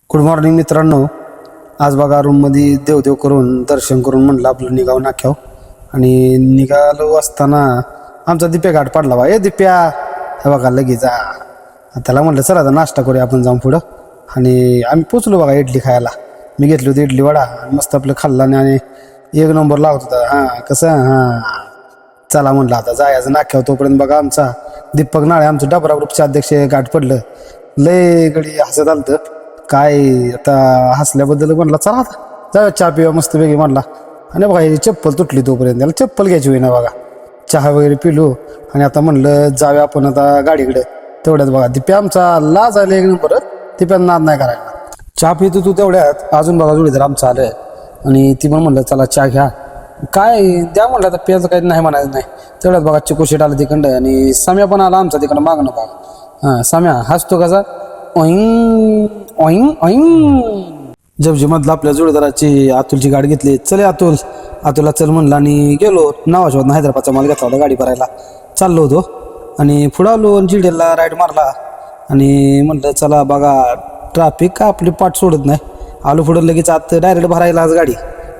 Good morning मित्रांनो. आज बघा रूममध्ये देवदेव करून दर्शन करून म्हणलं आपलं निघावं नाक्याव आणि निघालो असताना आमचा दिप्या घाट पडला बा. दिप्या हे बघा लगेच त्याला म्हटलं चला आता नाश्ता करूया आपण जाऊन पुढं. आणि आम्ही पोचलो बघा इडली खायला. मी घेतली होती इडली वडा मस्त आपलं खाल्ला आणि एक नंबर लागत होता. कसं चला म्हटलं आता जायचं नाक्याव. तोपर्यंत बघा आमचा दीपक नाळे आमचं डबरा ग्रुपचे अध्यक्ष गाठ पडलं. लय गडी हसत आलतं काय. आता हसल्याबद्दल म्हणला चला आता जाऊया चहा पिवा मस्त वेगळी म्हणला. आणि बघा ही चप्पल तुटली तोपर्यंत त्याला चप्पल घ्यायची होईना बघा. चहा वगैरे पिलो आणि आता म्हणलं जाऊया आपण आता गाडीकडे. तेवढ्यात बघा दिप्या आमचा लाज आले एक नंबर. दिप्यानं नाद नाही करायला. चहा पितो तू तेवढ्यात अजून बघा जोडीदार आमचं आलं आणि ती पण म्हणलं चला चहा घ्या काय द्या म्हणलं. आता प्यायचं काही नाही म्हणायचं नाही. तेवढ्यात बघा चिकू शेट आला तिकडं आणि सम्या पण आला आमचा तिकडं मागणं बघा. सम्या हसतो कसा ओईंग ओईंग ओईंग. जबजीमधलं आपल्या जोडीदाराची अतुलची गाडी घेतली. चले अतुलला चल म्हणलं आणि गेलो. नावाच्या होतं हैदराबादचा माल घेतला होता गाडी भरायला. चाललो होतो आणि पुढं आलो आणि जिडेला राईड मारला आणि म्हणलं चला बघा ट्रॅफिक का आपली पाठ सोडत नाही. आलो पुढं लगेच आत डायरेक्ट भरायला आज गाडी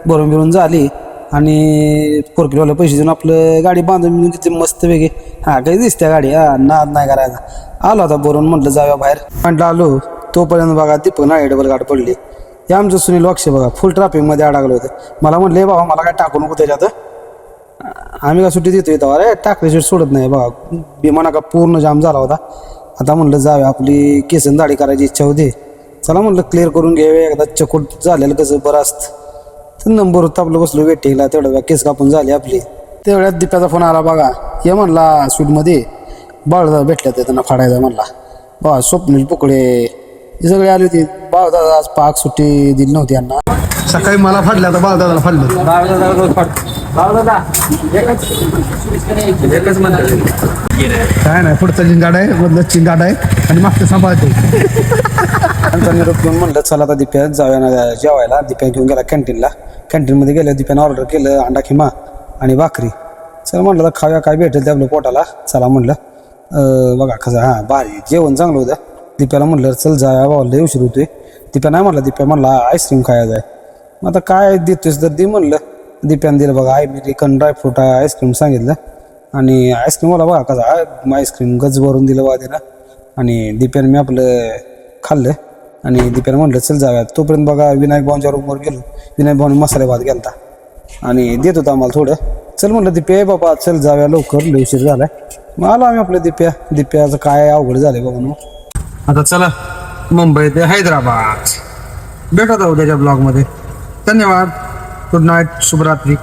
भरून बिरून झाली आणि 4 किलोला पैसे देऊन आपलं गाडी बांधून तिथे मस्त वेगळी काही दिसते गाडी. नाद नाही करायचा. आलो आता भरून म्हटलं जाऊया बाहेर. म्हटलं आलो तोपर्यंत बघा दीपक नाळे डबल गाडी पडली. हे आमचं सुनील अक्ष बघा फुल ट्रॅफिकमध्ये अडकलं होतं. मला म्हटलं बाबा मला काय टाकू नको त्याच्यात. आम्ही का सुट्टी देतो येतो अरे टाकल्याशिवाय सोडत नाही बघा. विमाना का पूर्ण जाम झाला होता. आता म्हणलं जाऊया आपली केसन दाढी करायची इच्छा होती. चला म्हणलं क्लिअर करून घ्यावे एकदा. चकोट झालेलं कसं बरं असतं. तर नंबर होतं आपलं बसलो वेटिंगला. तेवढ्या केस कापून झाली आपली. तेवढ्यात दिप्याचा फोन आला बघा. ये म्हणला स्वीटमध्ये बाळदादा भेटल्या ते त्यांना फाडायचा म्हणला. बा स्वप्नील पुकडे हे सगळे आले होते. बाळदादा आज पाक सुट्टी दिली नव्हती यांना. सकाळी मला फाडल्या आता बाळदादाला फाडलं. काय नाही पुढचा चिंगाड आहे मधलं चिंगाड आहे आणि मागचं सांभाळते. त्यांचा निरोप घेऊन म्हणलं चला आता दिप्या जाऊया ना जेवायला. दिप्या घेऊन गेला कॅन्टीनला. कॅन्टीनमध्ये गेलं दिप्यानं ऑर्डर केलं अंडा खिमा आणि भाकरी. चला म्हटलं तर खाव्या काय भेटेल ते आपल्या पोटाला. चला म्हणलं बघा कसं भारी जेवण चांगलं होतं. दिप्याला म्हणलं चल जाऊया बाबा लय उशीर होतोय. दिप्या नाही म्हणला. दिप्या म्हणला आईस्क्रीम खायचं आहे. मग आता काय देतोयस तर दे म्हणलं. दिप्यानं दिलं बघा अमेरिकन ड्रायफ्रूट आईस्क्रीम सांगितलं आणि आईस्क्रीमवाला बघा कसा आईस्क्रीम गज भरून दिलं बघा त्यानं. आणि दिप्यानं मी आपलं खाल्लं आणि दिप्यानं म्हणलं चल जाऊया. तोपर्यंत बघा विनायक भाऊंच्या रूमवर गेलो. विनायक भाऊने मसाले भात गेलता आणि देत होता आम्हाला थोडं. चल म्हणलं दिप्या बाबा चल जाऊया लवकर लय उशीर झालाय. मग आलो आम्ही आपलं दिप्याचं काय अवघड झालंय बघा. मग आता चला मुंबई ते हैदराबाद भेटत आहोत त्याच्या ब्लॉगमध्ये. धन्यवाद. गुड नाईट शुभरात्री.